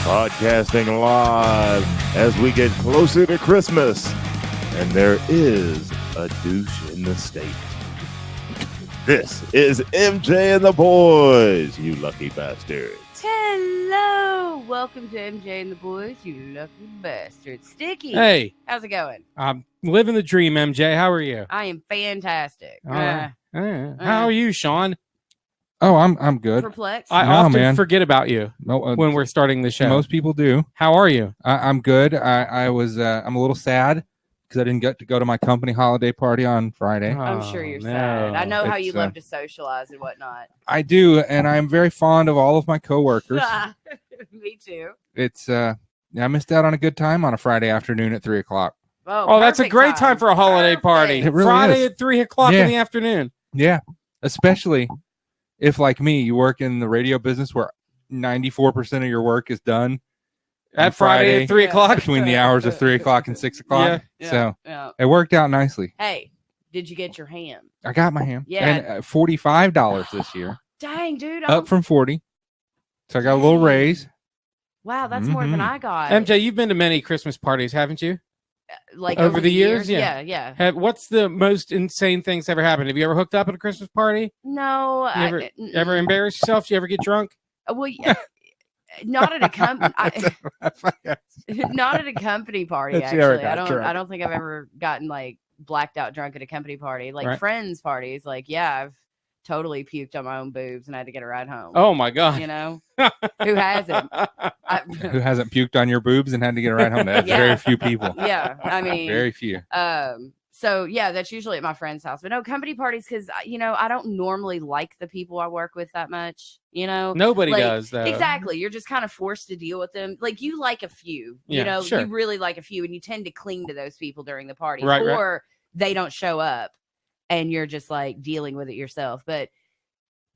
Podcasting live as we get closer to Christmas, and there is a douche in the state. This is MJ and the boys, you lucky bastards. Hello, welcome to MJ and the boys, you lucky bastards. Sticky, hey, how's it going? I'm living the dream, MJ. How are you? I am fantastic. How are you, Sean? Oh, I'm good. Perplexed. I No, often man. forget about you No, when we're starting the show. most people do. How are you? I'm good. I'm a little sad because I didn't get to go to my company holiday party on Friday. I'm sure you're sad. I know how you It's, love to socialize and whatnot. I do, and I'm very fond of all of my coworkers. Me too. It's I missed out on a good time on a Friday afternoon at 3:00. Oh, that's a perfect great time for a holiday party. It really Friday is. at 3:00 Yeah. in the afternoon. Yeah, especially if, like me, you work in the radio business where 94% of your work is done At on Friday at 3:00. between the hours of 3:00 and 6:00. Yeah. So Yeah. it worked out nicely. Hey, did you get your ham? I got my ham. Yeah. And $45 this year. Dang, dude. Up from 40. So I got a little raise. Wow, that's more than Mhm. I got. MJ, you've been to many Christmas parties, haven't you? Like over the years? Yeah, Yeah. yeah. What's the most insane things ever happened? Have you ever hooked up at a Christmas party? No. You ever embarrassed yourself? Did you ever get drunk? Well, not at a not at a company party. That you ever Actually, got drunk. I don't think I've ever gotten like blacked out drunk at a company party. Like Right. friends parties. Like, yeah, I've totally puked on my own boobs and I had to get a ride home. Oh my god! You know, who hasn't? Who hasn't puked on your boobs and had to get a ride home? That's Yeah. very few people. Yeah, I mean, Very few. So yeah, that's usually at my friend's house. But no, company parties, because I don't normally like the people I work with that much. Nobody Like, does though. Exactly. You're just kind of forced to deal with them. Like you like a few, Yeah, sure. you really like a few, and you tend to cling to those people during the party, Right, right. or they don't show up, and you're just like dealing with it yourself. But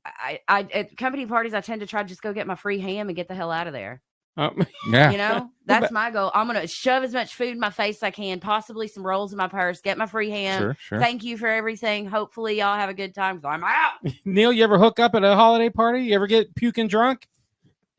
I at company parties, I tend to try to just go get my free ham and get the hell out of there. Yeah. That's my goal. I'm gonna shove as much food in my face as I can, possibly some rolls in my purse, get my free ham. Sure. Thank you for everything. Hopefully y'all have a good time. So I'm out. Neil, you ever hook up at a holiday party? You ever get puking drunk?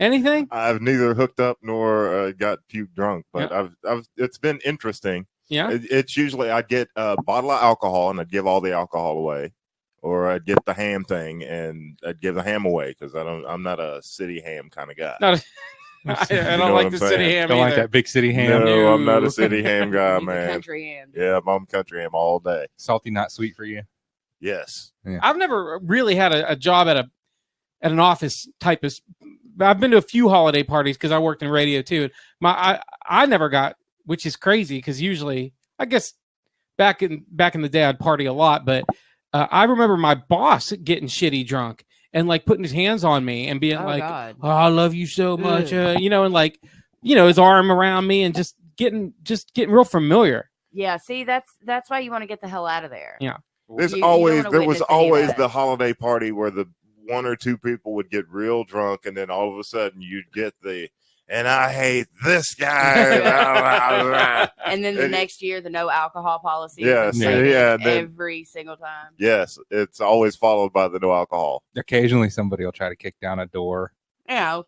Anything? I've neither hooked up nor got puke drunk, but I've it's been interesting. Yeah. It's usually I'd get a bottle of alcohol and I'd give all the alcohol away, or I'd get the ham thing and I'd give the ham away because I'm not a city ham kind of guy. Not I You don't know like what the I'm city saying? ham Don't like either. that big city ham. No, I'm not a city ham guy, He's a man. country ham. Yeah, I'm country ham all day. Salty, not sweet for you. Yes. I've never really had a job at an office type of. I've been to a few holiday parties because I worked in radio too. I never got, which is crazy because usually I guess back in the day I'd party a lot, but I remember my boss getting shitty drunk and like putting his hands on me and being God. "Oh, I love you so much," and like his arm around me and just getting real familiar. Yeah, see, that's why you want to get the hell out of there. Yeah. There's You don't always wanna there was witness any of always that. the holiday party where the one or two people would get real drunk, and then all of a sudden you'd get and I hate this guy. And then the And- next year, the no alcohol policy. Yes, is instated yeah, then- every single time. Yes, it's always followed by the no alcohol. Occasionally somebody will try to kick down a door.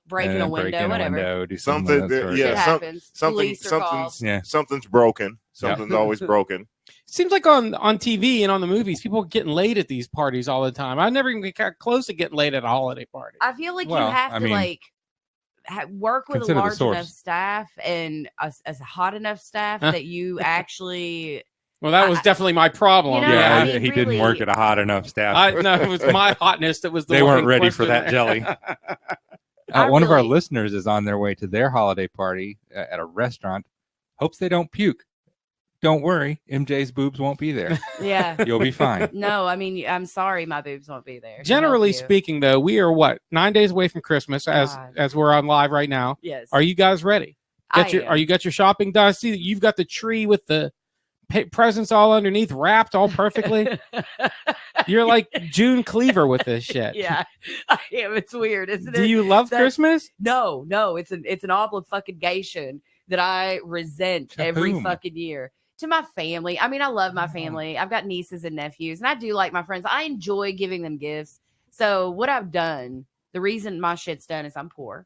Breaking a window, whatever. Do Something of that sort. yeah, It happens. Police are called. something's broken. Something's always broken. Seems like on TV and on the movies, people are getting laid at these parties all the time. I never even got close to getting laid at a holiday party. I feel like Well, you have I to mean, work with a consider the large source. enough staff and a hot enough staff that you actually. Well, that was definitely my problem. You know, Yeah, I mean, he didn't really- work at a hot enough staff. No, it was my hotness that was the They one weren't in ready for question that jelly. there. One of our really- listeners is on their way to their holiday party at a restaurant. Hopes they don't puke. Don't worry, MJ's boobs won't be there. Yeah. You'll be fine. No, I mean, I'm sorry, my boobs won't be there. to Generally help you. speaking, though, we are 9 days away from Christmas God. as we're on live right now. Yes. Are you guys ready? I am. Are you got your shopping done? I see that you've got the tree with the presents all underneath, wrapped all perfectly. You're like June Cleaver with this shit. Yeah, I am. It's weird, isn't it? Do you love That's- Christmas? No, it's an obligation that I resent To every whom? fucking year. To my family. I mean, I love my family. I've got nieces and nephews, and I do like my friends. I enjoy giving them gifts. So what I've done, the reason my shit's done is I'm poor.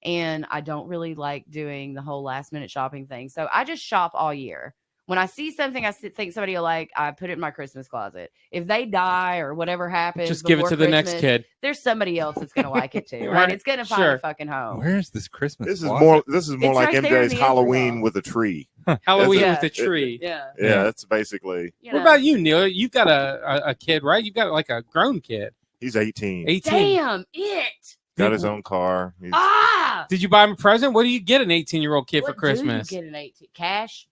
and I don't really like doing the whole last minute shopping thing. So I just shop all year. When I see something I think somebody will like, I put it in my Christmas closet. If they die or whatever happens, Just give it to the next Christmas, kid. There's somebody else that's gonna like it too, right? Right. It's gonna find a fucking home. Where's this Christmas? This is closet? more It's like right there in MJ's the Halloween envelope. with a tree. Halloween Yeah. with a tree. Yeah. Yeah, that's basically. You What know. about you, Neil? You've got a kid, right? You've got like a grown kid. He's 18. 18. Damn it! Got his own car. He's- Ah! Did you buy him a present? What do you get an 18-year-old kid for What Christmas? do you get an 18 cash?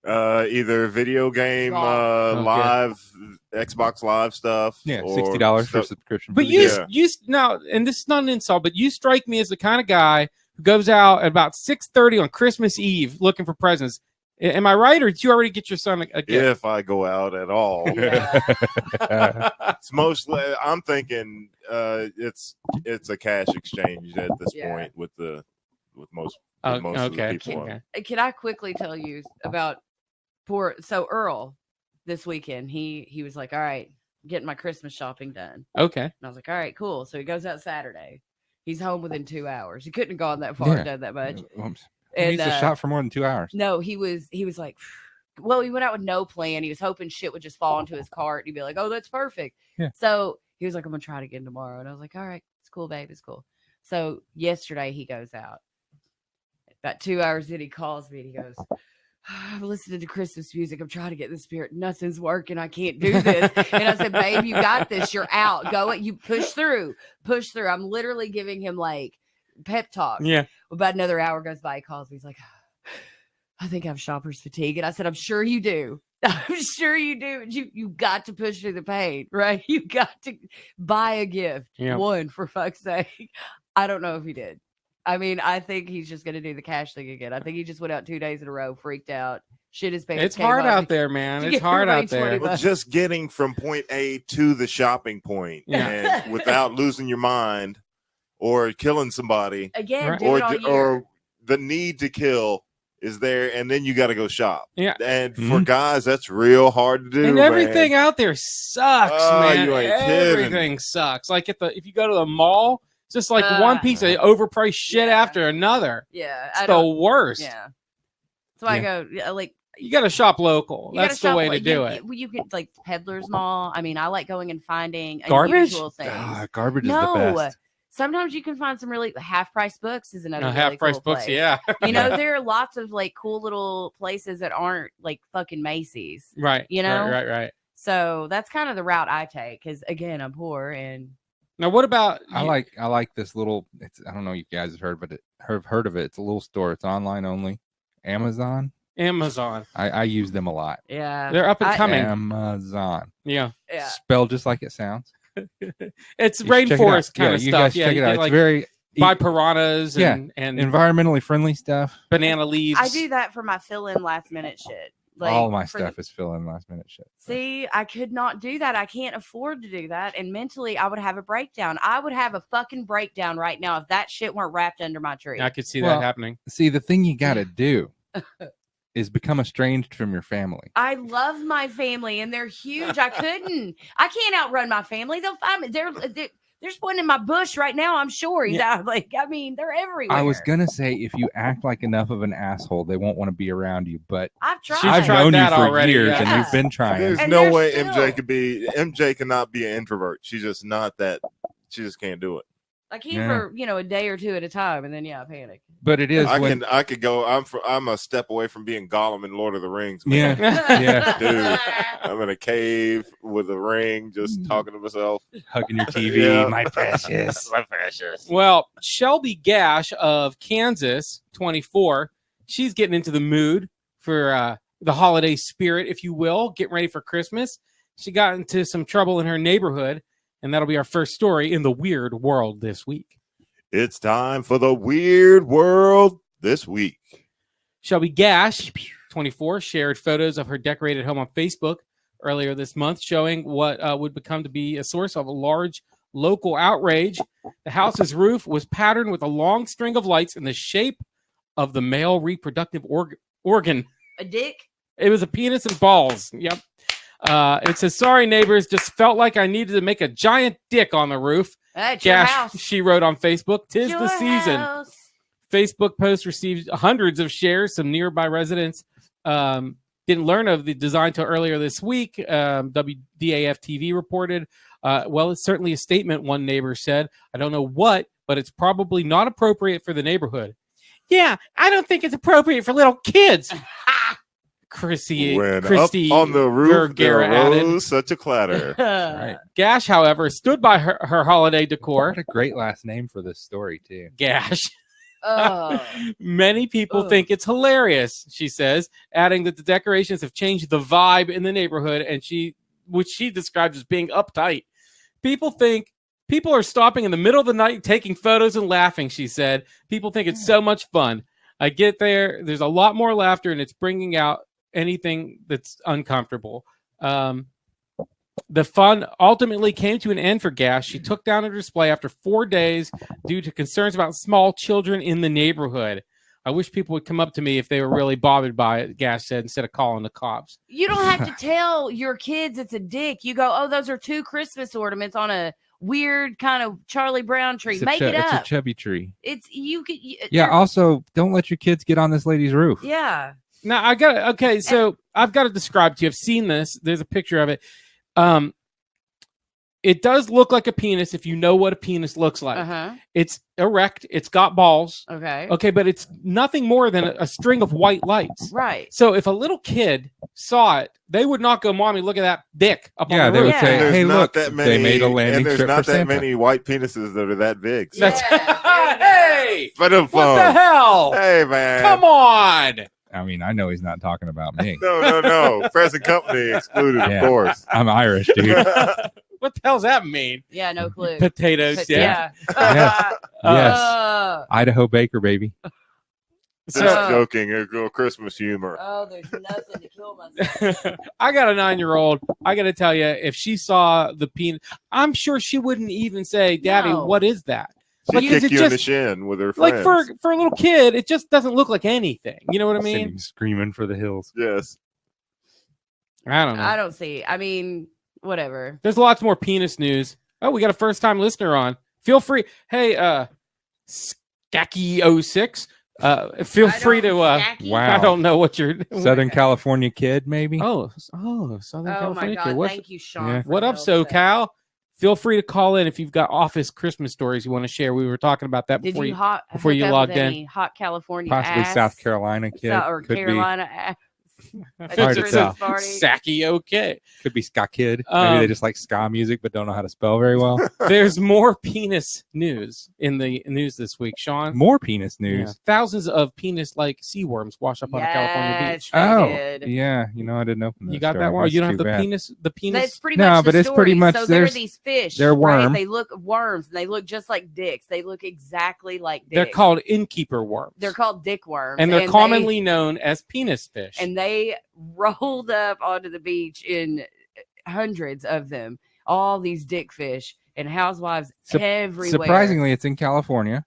either video game, Golf. live, Xbox Live stuff. Yeah, or $60 for stuff- subscription. But for the you, year. Yeah. now, and this is not an insult, but you strike me as the kind of guy who goes out at about 6:30 on Christmas Eve looking for presents. Am I right, or did you already get your son a gift? If I go out at all, Yeah. it's mostly. I'm thinking it's a cash exchange at this Yeah. point with most Oh, of the okay. people. Okay. Can I quickly tell you about so Earl this weekend? He was like, all right, getting my Christmas shopping done. Okay. And I was like, all right, cool. So he goes out Saturday. He's home within 2 hours. He couldn't have gone that far, Yeah. done that much. Oops. And He needs to shop for more than 2 hours. no, he was like, well, he went out with no plan. He was hoping shit would just fall into his cart. He'd be like, oh, that's perfect. Yeah. So he was like, I'm gonna try it again tomorrow. And I was like, all right, it's cool, babe, it's cool. So yesterday he goes out. About 2 hours in, he calls me and he goes, I'm listening to Christmas music. I'm trying to get in the spirit. Nothing's working. I can't do this. And I said, babe, you got this. You're out. Go it. You push through. Push through. I'm literally giving him like pep talks. Yeah. About another hour goes by. He calls me. He's like, I think I have shopper's fatigue. And I said, I'm sure you do. I'm sure you do. You got to push through the pain, right? You got to buy a gift. Yeah. One, for fuck's sake. I don't know if he did. I mean, I think he's just going to do the cash thing again. I think he just went out 2 days in a row, freaked out, shit his pants. It's came hard up. out there, man. to It's get hard everybody out there. 20 Well, just getting from point A to the shopping point, Yeah. and without losing your mind or killing somebody, Again, Right. do it all year. or the need to kill is there, and then you got to go shop. Yeah. And for Mhm. guys, that's real hard to do. And everything man. out there sucks, Oh, man. you ain't kidding. Everything sucks. Like if you go to the mall, it's just like one piece of overpriced shit Yeah. after another. Yeah. It's the worst. Yeah. So I go, like, You got to shop local. you gotta That's the shop, way to like, do it. You can, like, Peddler's Mall. I mean, I like going and finding Garbage? unusual things. Garbage is No. the best. Sometimes you can find some really half-price books is another really Half-price cool books, place. yeah. You know, there are lots of like cool little places that aren't like fucking Macy's. Right. You know? Right. So that's kind of the route I take because again, I'm poor and Now, what about I like this little. I don't know if you guys have heard, but have heard of it. It's a little store. It's online only. Amazon. Amazon? I use them a lot. yeah, They're up and coming. Amazon. Yeah. yeah. Spelled just like it sounds. It's You should check it out. rainforest kind of You stuff. guys Yeah. check You it out. get, It's like very buy piranhas Yeah. and environmentally friendly stuff. banana leaves. I do that for my fill-in last-minute shit. Like, All my for stuff is fill in last minute shit. So. See, I could not do that. I can't afford to do that. And mentally, I would have a breakdown. I would have a fucking breakdown right now if that shit weren't wrapped under my tree. I could see Well, that happening. See, the thing you got to do is become estranged from your family. I love my family and they're huge. I can't outrun my family. They'll find me. There's one in my bush right now. I'm sure he's out. Like, I mean, they're everywhere. I was gonna say if you act like enough of an asshole, they won't want to be around you. But I've tried. She's I've tried known you that for already, years, yeah. and you've been trying. There's And no they're way still- MJ cannot be an introvert. She's just not that. She just can't do it. I can't Yeah. for a day or two at a time, and then I panic. But it is when I could go. I'm a step away from being Gollum in Lord of the Rings. Man. Yeah. Dude. I'm in a cave with a ring, just talking to myself. hugging your TV, Yeah. my precious. My precious. Well, Shelby Gash of Kansas, 24, she's getting into the mood for the holiday spirit, if you will, getting ready for Christmas. She got into some trouble in her neighborhood, and that'll be our first story in the weird world this week. It's time for the weird world this week. Shelby Gash, 24, shared photos of her decorated home on Facebook earlier this month, showing what would become to be a source of a large local outrage. The house's roof was patterned with a long string of lights in the shape of the male reproductive organ. A dick. It was a penis and balls. Yep. It says, sorry, neighbors, just felt like I needed to make a giant dick on the roof. It's your Gash, house. she wrote on Facebook, "'Tis Your the season house. Facebook post received hundreds of shares. Some nearby residents didn't learn of the design till earlier this week. WDAF TV reported, well, it's certainly a statement, one neighbor said. I don't know what, but it's probably not appropriate for the neighborhood. Yeah, I don't think it's appropriate for little kids. Christy up on the roof there arose such a clatter. Right. Gash, however, stood by her holiday decor. What a great last name for this story, too. Gash. Many people think it's hilarious, she says, adding that the decorations have changed the vibe in the neighborhood, and which she describes as being uptight. People are stopping in the middle of the night, taking photos and laughing, she said. People think it's so much fun. I get there's a lot more laughter, and it's bringing out anything that's uncomfortable. The fun ultimately came to an end for Gash. She took down her display after 4 days due to concerns about small children in the neighborhood. I wish people would come up to me if they were really bothered by it, Gash said, instead of calling the cops. You don't have to tell your kids it's a dick. You go, oh, those are 2 Christmas ornaments on a weird kind of Charlie Brown tree. Make it up. It's a chubby tree. Yeah. Also, don't let your kids get on this lady's roof. Yeah. Now I've got to describe to you. I've seen this. There's a picture of it. It does look like a penis if you know what a penis looks like. It's erect. It's got balls. Okay, but it's nothing more than a string of white lights. Right. So if a little kid saw it, they would not go, "Mommy, look at that dick up on the roof." They would say, There's "Hey, not look, that many, they made a landing and strip there's not for that Santa." many white penises that are that big. So. Hey, what the hell? Hey, man, come on. I mean, I know he's not talking about me. No. Present company excluded, of course. I'm Irish, dude. What the hell does that mean? Yeah, no clue. Potatoes. Yeah. Yes. Idaho Baker, baby. Just joking. A little Christmas humor. Oh, there's nothing to kill myself. I got a 9-year-old. I got to tell you, if she saw the penis, I'm sure she wouldn't even say, "Daddy, what is that?" She'd kick you in the shin with her friends. Like for a little kid, it just doesn't look like anything. You know what I mean? Screaming for the hills. Yes. I don't know. I don't see. I mean, whatever. There's lots more penis news. Oh, we got a first-time listener on. Feel free. Hey, Skacky06. Feel free to. Wow. I don't know what you're. Southern California kid, maybe. Oh, Southern California my God. kid. Thank you, Sean. Yeah. What up, SoCal? Feel free to call in if you've got office Christmas stories you want to share. We were talking about that before you logged in. Hot California, possibly ass? South Carolina kid, or Carolina ass. Hard to tell. Sacky, okay. Could be ska kid. Maybe they just like ska music but don't know how to spell very well. There's more penis news in the news this week, Sean. More penis news. Yeah. Thousands of penis-like sea worms wash up on a California beach. Yeah. You know, I didn't open. You got that one? You don't have the penis. The penis. That's pretty much but it's pretty much. So there are these fish. They're worms. Right? They look worms. And they look just like dicks. They look exactly like dicks. They're called innkeeper worms. They're called dick worms, and they're commonly known as penis fish. And they rolled up onto the beach in hundreds of them, all these dick fish and housewives everywhere. Surprisingly, it's in California.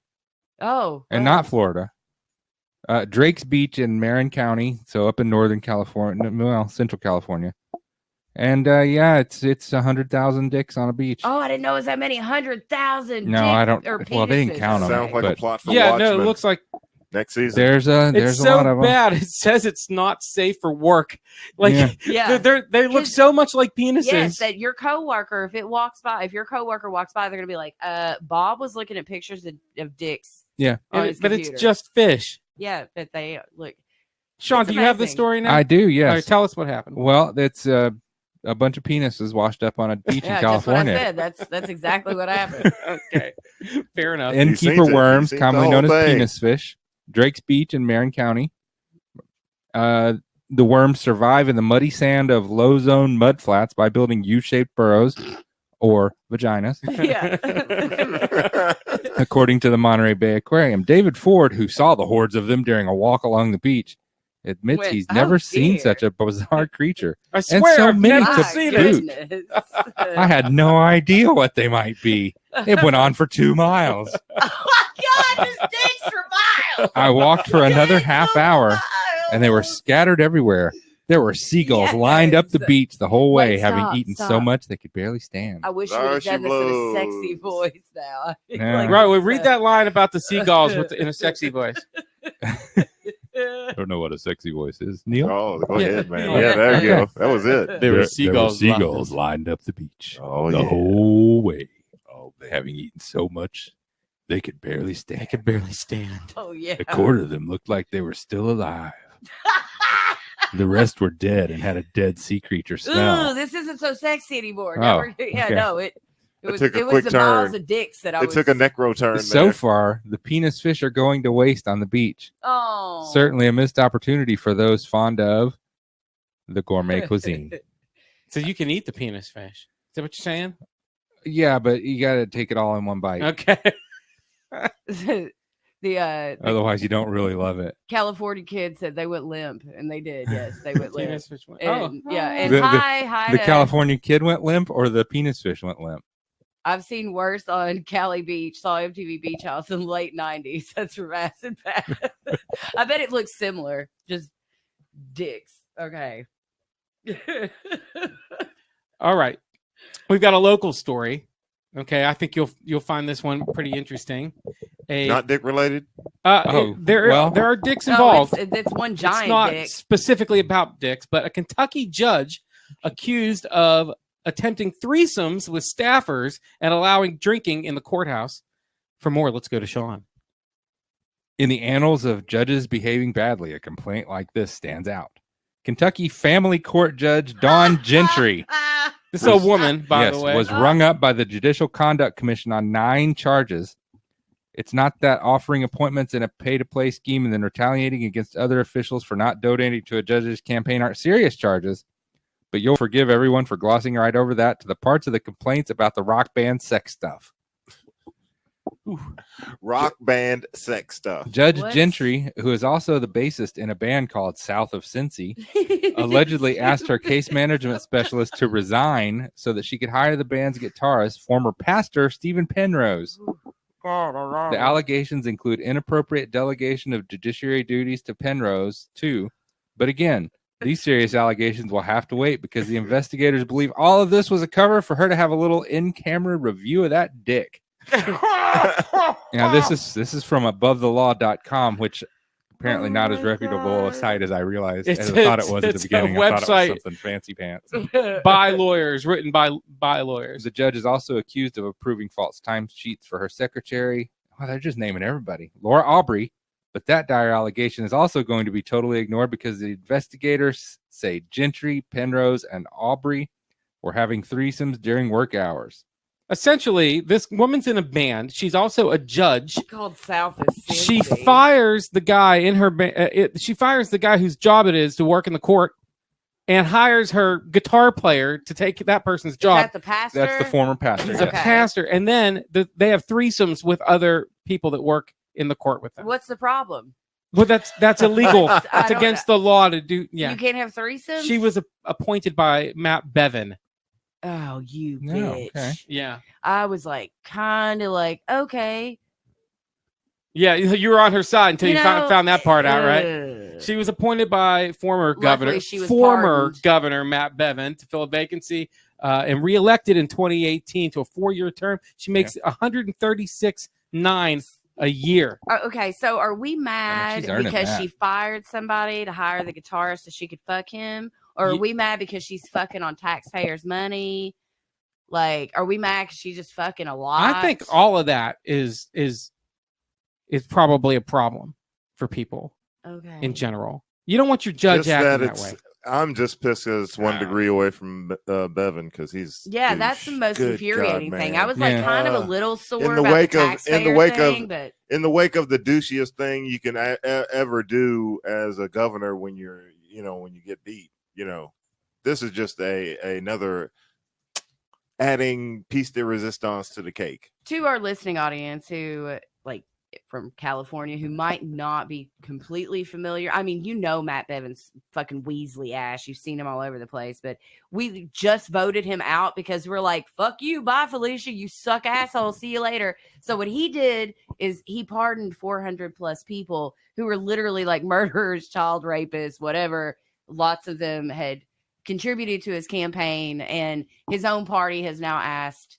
And not Florida. Drake's Beach in Marin County, so up in Northern California, well, Central California. And it's 100,000 dicks on a beach. Oh, I didn't know it was that many. 100,000. No, I don't. Well, they didn't count them. Sounds like a plot for Watchmen. No, it looks like next season. There's it's a lot of them. bad. It says it's not safe for work. Like they look so much like penises. Yes, that your coworker, if your coworker walks by, they're gonna be like, Bob was looking at pictures of dicks. Yeah, but it's just fish. Yeah, but they look. Sean, do you have the story now? I do. Yes. All right, tell us what happened. Well, it's a bunch of penises washed up on a beach in California. Just what I said. That's exactly what happened. Okay, fair enough. Innkeeper worms, commonly known as penis fish. Drake's Beach in Marin County. The worms survive in the muddy sand of low-zone mudflats by building U-shaped burrows or vaginas. According to the Monterey Bay Aquarium. David Ford, who saw the hordes of them during a walk along the beach, admits he's never seen such a bizarre creature. I swear, I've never seen it. I had no idea what they might be. It went on for 2 miles. Oh my God, this dick's for miles. I walked for another half hour, and they were scattered everywhere. There were seagulls lined up the beach the whole way, having eaten so much they could barely stand. I wish you would have done this in a sexy voice now. Yeah. Right, well, read that line about the seagulls in a sexy voice. I don't know what a sexy voice is. Neil? Oh, go ahead, man. Yeah, there you go. That was it. There were seagulls lined up the beach the whole way. Oh, having eaten so much they could barely stand. Oh, yeah. A quarter of them looked like they were still alive. The rest were dead and had a dead sea creature smell. Ooh, this isn't so sexy anymore. Okay. It took a was quick the turn. miles of dicks that I was. It took a necro turn. So far, the penis fish are going to waste on the beach. Oh. Certainly a missed opportunity for those fond of the gourmet cuisine. So you can eat the penis fish. Is that what you're saying? Yeah, but you got to take it all in one bite. Okay. Otherwise, you don't really love it. California kids said they went limp, and they did. Yes, they went limp. Penis fish went- And, oh. yeah, and The- hi The to- California kid went limp or the penis fish went limp? I've seen worse on Cali Beach, saw MTV Beach House in the late 90s. That's from Acid Bath. I bet it looks similar. Just dicks. Okay. All right. We've got a local story. Okay, I think you'll find this one pretty interesting. Not dick related. There are dicks No, involved. it's one It's giant not dick. specifically about dicks, but a Kentucky judge accused of attempting threesomes with staffers and allowing drinking in the courthouse. For more, let's go to Sean. In the annals of judges behaving badly, a complaint like this stands out. Kentucky Family Court Judge Dawn Gentry. This is a woman, by the way. Was rung up by the Judicial Conduct Commission on 9 charges. It's not that offering appointments in a pay-to-play scheme and then retaliating against other officials for not donating to a judge's campaign aren't serious charges, but you'll forgive everyone for glossing right over that to the parts of the complaints about the rock band sex stuff. Rock band sex stuff. Judge Gentry, who is also the bassist in a band called South of Cincy, allegedly asked her case management specialist to resign so that she could hire the band's guitarist, former pastor Stephen Penrose. The allegations include inappropriate delegation of judiciary duties to Penrose, too. But again, these serious allegations will have to wait because the investigators believe all of this was a cover for her to have a little in-camera review of that dick. Now, this is from AboveTheLaw.com, which apparently not as reputable a site as I realized. As I thought it was at the beginning. I thought it was something fancy pants. By lawyers, written by lawyers. The judge is also accused of approving false timesheets for her secretary. Oh, they're just naming everybody. Laura Aubrey. But that dire allegation is also going to be totally ignored because the investigators say Gentry, Penrose, and Aubrey were having threesomes during work hours. Essentially, this woman's in a band. She's also a judge. Called South of Cincy. She fires the guy in her she fires the guy whose job it is to work in the court and hires her guitar player to take that person's job. Is that the pastor? That's the former pastor. He's a pastor. And then they have threesomes with other people that work in the court with them. What's the problem? Well, that's illegal. That's against the law to do. Yeah. You can't have threesomes? She was appointed by Matt Bevin. Oh, you bitch. Okay. Yeah. I was like, kind of like, okay. Yeah, you were on her side until you found that part out, right? She was appointed by former governor Matt Bevin to fill a vacancy and reelected in 2018 to a 4-year term. She makes $136,900 a year. Okay, so are we mad because she fired somebody to hire the guitarist so she could fuck him? Or are we mad because she's fucking on taxpayers' money? Like, are we mad because she's just fucking a lot? I think all of that is probably a problem for people in general. You don't want your judge acting that way. I'm just pissed because it's 1 degree away from Bevin because he's that's the most infuriating thing. I was like kind of a little sore in the about wake the of in the wake thing, of but in the wake of the douchiest thing you can ever do as a governor when you're when you get beat. This is just another adding piece de resistance to the cake. To our listening audience who from California who might not be completely familiar. I mean, Matt Bevin's fucking Weasley ass. You've seen him all over the place, but we just voted him out because we're like, fuck you. Bye, Felicia. You suck, asshole. See you later. So what he did is he pardoned 400 plus people who were literally like murderers, child rapists, whatever. lots of them had contributed to his campaign, and his own party has now asked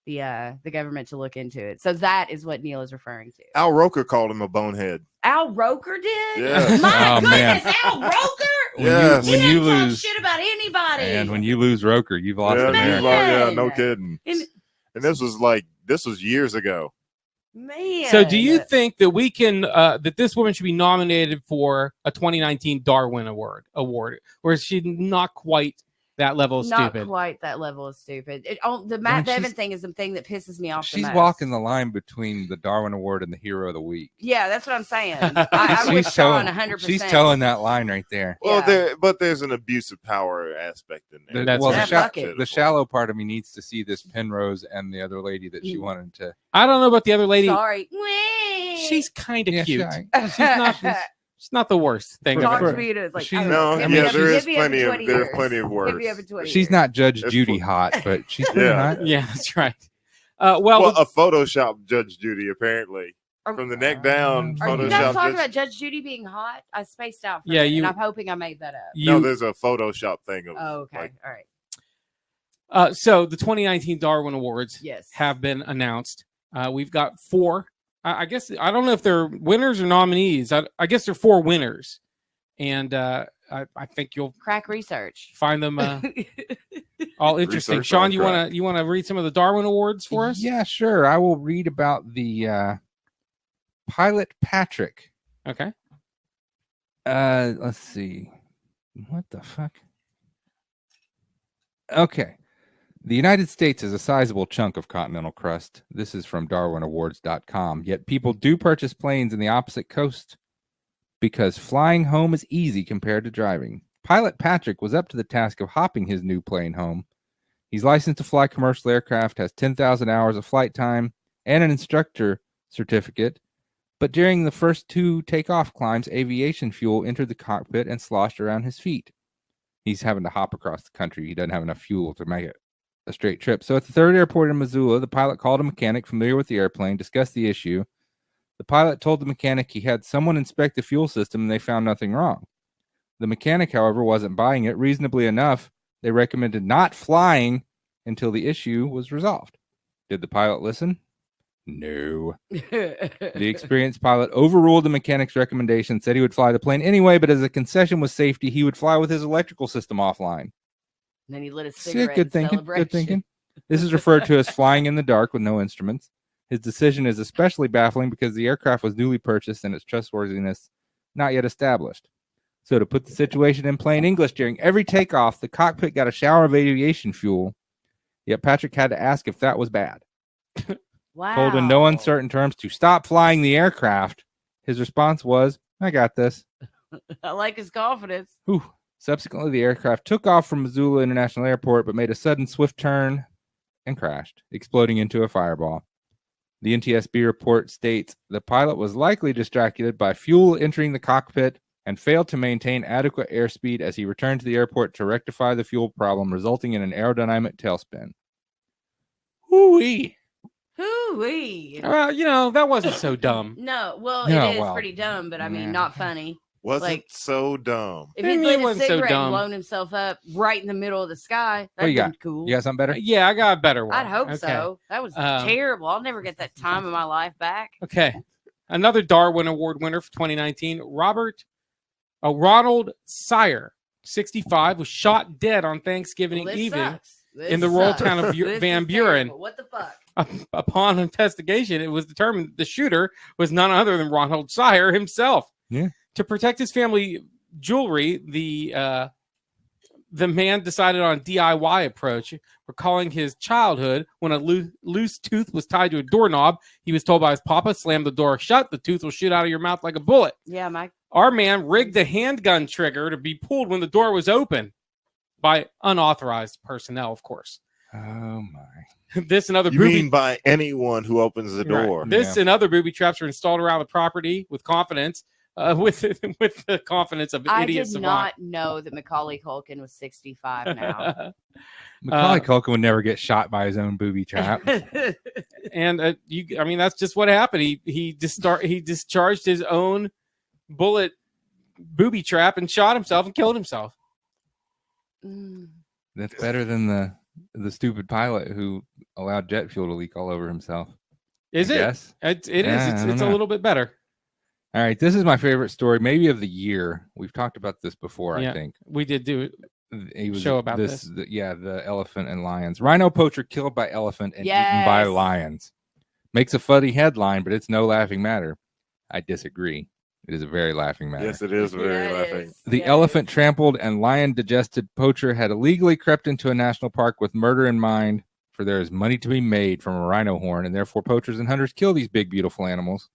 the government to look into it. So that is what Neil is referring to. Al Roker called him a bonehead. Al Roker did? Yes. My goodness, man. Al Roker? Yes. When He you didn't talk lose shit about anybody. and when you lose Roker, you've lost Yeah, America. Man. no kidding. And- And this was years ago. Man. So, do you think that we can that this woman should be nominated for a 2019 Darwin Award, or is she not quite that level of not stupid? quite that level of stupid. The Matt Bevin thing is the thing that pisses me off. She's the most. walking the line between the Darwin Award and the Hero of the Week. Yeah, that's what I'm saying. I'm with Sean 100%. She's towing that line right there. Well, Yeah. there's an abuse of power aspect in there. That's well, right. Fuck it. the shallow part of me needs to see this Penrose and the other lady that she wanted to. I don't know about the other lady. Sorry. She's kind of Yeah, cute. shy. She's not the worst thing. Talk ever. to me to like. She- I don't No, know, hit yeah, me up- there is hit me up in plenty of- 20 there are years. plenty of Hit me worse. up in 20 She's years. not Judge It's Judy fl- hot, but she's pretty Yeah. hot. Yeah, that's right. Well, a Photoshop Judge Judy, apparently. Are- From the neck down, Are you Photoshop guys talking Judge. about Judge Judy being hot? I spaced out. For Yeah, a minute, you- and I'm hoping I made that up. No, there's a Photoshop thing. Of, Oh, okay. like, All right. So the 2019 Darwin Awards Yes. have been announced. We've got 4. I guess I don't know if they're winners or nominees. I guess they're 4 winners, and I think you'll Crack research. find them all interesting. Research Sean, on crack. you want to read some of the Darwin Awards for us? Yeah, sure. I will read about the pilot Patrick. Okay. Let's see. What the fuck? Okay. The United States is a sizable chunk of continental crust. This is from DarwinAwards.com. Yet people do purchase planes in the opposite coast because flying home is easy compared to driving. Pilot Patrick was up to the task of hopping his new plane home. He's licensed to fly commercial aircraft, has 10,000 hours of flight time, and an instructor certificate. But during the first 2 takeoff climbs, aviation fuel entered the cockpit and sloshed around his feet. He's having to hop across the country. He doesn't have enough fuel to make it a straight trip. So at the third airport in Missoula, the pilot called a mechanic familiar with the airplane, discussed the issue. The pilot told the mechanic he had someone inspect the fuel system and they found nothing wrong. The mechanic, however, wasn't buying it. Reasonably enough, they recommended not flying until the issue was resolved. Did the pilot listen? No. The experienced pilot overruled the mechanic's recommendation, said he would fly the plane anyway, but as a concession with safety, he would fly with his electrical system offline. Then he lit a See, cigarette. good in thinking. celebration. Good thinking. This is referred to as flying in the dark with no instruments. His decision is especially baffling because the aircraft was newly purchased and its trustworthiness not yet established. So to put the situation in plain English, during every takeoff, the cockpit got a shower of aviation fuel, yet Patrick had to ask if that was bad. Wow. Told in no uncertain terms to stop flying the aircraft. His response was, I got this. I like his confidence. Whew. Subsequently, the aircraft took off from Missoula International Airport, but made a sudden swift turn and crashed, exploding into a fireball. The NTSB report states the pilot was likely distracted by fuel entering the cockpit and failed to maintain adequate airspeed as he returned to the airport to rectify the fuel problem, resulting in an aerodynamic tailspin. Hoo-wee. Hoo-wee. Well, that wasn't so dumb. No, well, No, it is well, pretty dumb, but I mean, yeah. not funny. wasn't Like- so dumb. If I he'd mean, lit it a wasn't so cigarette and dumb. blown himself up right in the middle of the sky, What you that'd got? been cool. You got something better? Yeah, I got a better one. I'd hope Okay. so. That was Um, terrible. I'll never get that time of my life back. Okay. Another Darwin Award winner for 2019, Ronald Sire, 65, was shot dead on Thanksgiving Well, this evening. sucks. This in the rural sucks. town of This Van is Buren. terrible. What the fuck? Upon investigation, it was determined that the shooter was none other than Ronald Sire himself. Yeah. To protect his family jewelry, the man decided on a DIY approach, recalling his childhood when a loose tooth was tied to a doorknob. He was told by his papa, slam the door shut, the tooth will shoot out of your mouth like a bullet. Yeah, Mike. Our man rigged the handgun trigger to be pulled when the door was open by unauthorized personnel, of course. Oh, my. This and other You booby mean by anyone who opens the Right. door? This and other booby traps are installed around the property with confidence, with the confidence of I idiot did savant. not know that Macaulay Culkin was 65 now. Macaulay Culkin would never get shot by his own booby trap. And that's just what happened. He discharged his own bullet booby trap and shot himself and killed himself. That's better than the stupid pilot who allowed jet fuel to leak all over himself. Is it? Yes. It is. It's a little bit better. All right, this is my favorite story, maybe of the year. We've talked about this before, I think. We did do a show about this. The elephant and lions. Rhino poacher killed by elephant and eaten by lions. Makes a funny headline, but it's no laughing matter. I disagree. It is a very laughing matter. Yes, it is very laughing. The elephant trampled and lion digested poacher had illegally crept into a national park with murder in mind, for there is money to be made from a rhino horn, and therefore poachers and hunters kill these big, beautiful animals.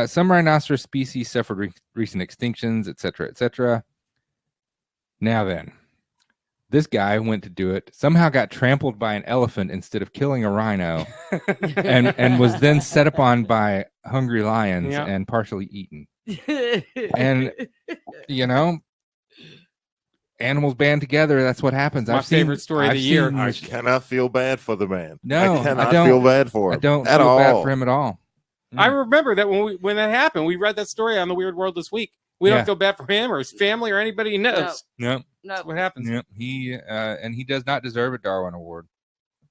Some rhinoceros species suffered recent extinctions, etc., etc. Now then, this guy went to do it, somehow got trampled by an elephant instead of killing a rhino, and was then set upon by hungry lions and partially eaten. And, animals band together. That's what happens. My favorite story of the year. I cannot feel bad for the man. No, I cannot feel bad for him. I don't feel bad for him at all. I remember that when that happened, we read that story on the Weird World this week. We don't feel bad for him or his family or anybody he knows. No. That's what happens. Yep. He does not deserve a Darwin Award.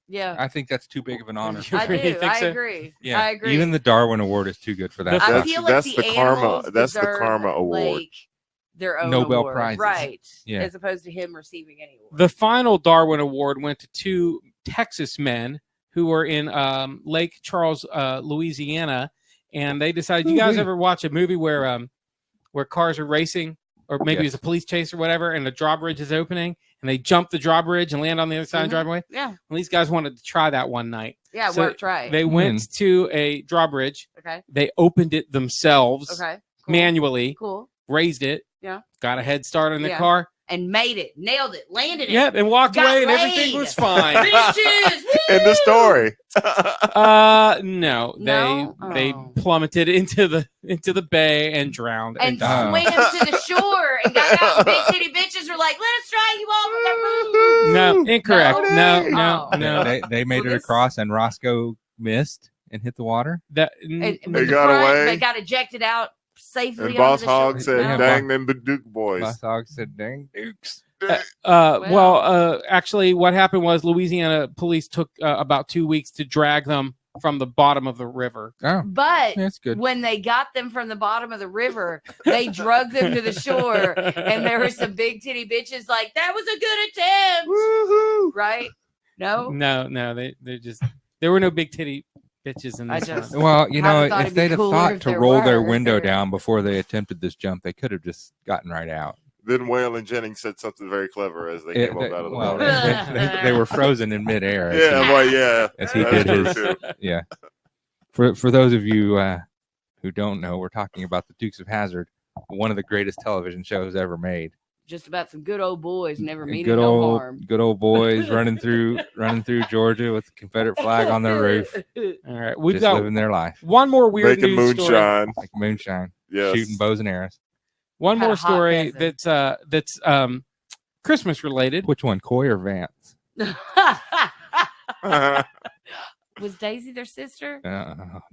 Yeah. I think that's too big of an honor. I do. I agree. Yeah. I agree. Even the Darwin Award is too good for that. I feel like that's the karma. That's the karma award. Like their own Nobel award. Prizes. Right. Yeah. As opposed to him receiving any award. The final Darwin Award went to two Texas men who were in Lake Charles, Louisiana, and they decided. You guys ever watch a movie where cars are racing, or maybe it's a police chase or whatever, and the drawbridge is opening, and they jump the drawbridge and land on the other side of the driveway? Yeah. Well, these guys wanted to try that one night. Yeah, it worked right. They went to a drawbridge. Okay. They opened it themselves. Okay. Cool. Manually. Cool. Raised it. Yeah. Got a head start on the car. And made it. Nailed it. Landed it. Yep, and walked away, and everything was fine. Bitches! In the story. No. They plummeted into the bay and drowned. And swam to the shore and got out. Big titty bitches were like, let us try you all from that room. No, incorrect. No. They made it across, and Roscoe missed and hit the water. They got away. They got ejected out safely. And Boss Hog said, dang them Duke boys. Boss Hog said, dang Dukes. Actually, what happened was Louisiana police took about 2 weeks to drag them from the bottom of the river. Oh, but that's good. When they got them from the bottom of the river, they drugged them to the shore, and there were some big titty bitches like, that was a good attempt. Woo-hoo. Right? No? No, there were no big titty bitches in this one. Well, if they'd have thought to roll their window down before they attempted this jump, they could have just gotten right out. Then Whale and Jennings said something very clever as they came up out of the water. They were frozen in midair. As he did his. Yeah. For those of you who don't know, we're talking about the Dukes of Hazzard, one of the greatest television shows ever made. Just about some good old boys, never meaning no harm. Good old boys running through Georgia with the Confederate flag on their roof. All right, we've just got living their life. One more weird making news moonshine, story. Like moonshine, yes. Shooting bows and arrows. One more story that's Christmas related. Which one, Coy or Vance? Was Daisy their sister?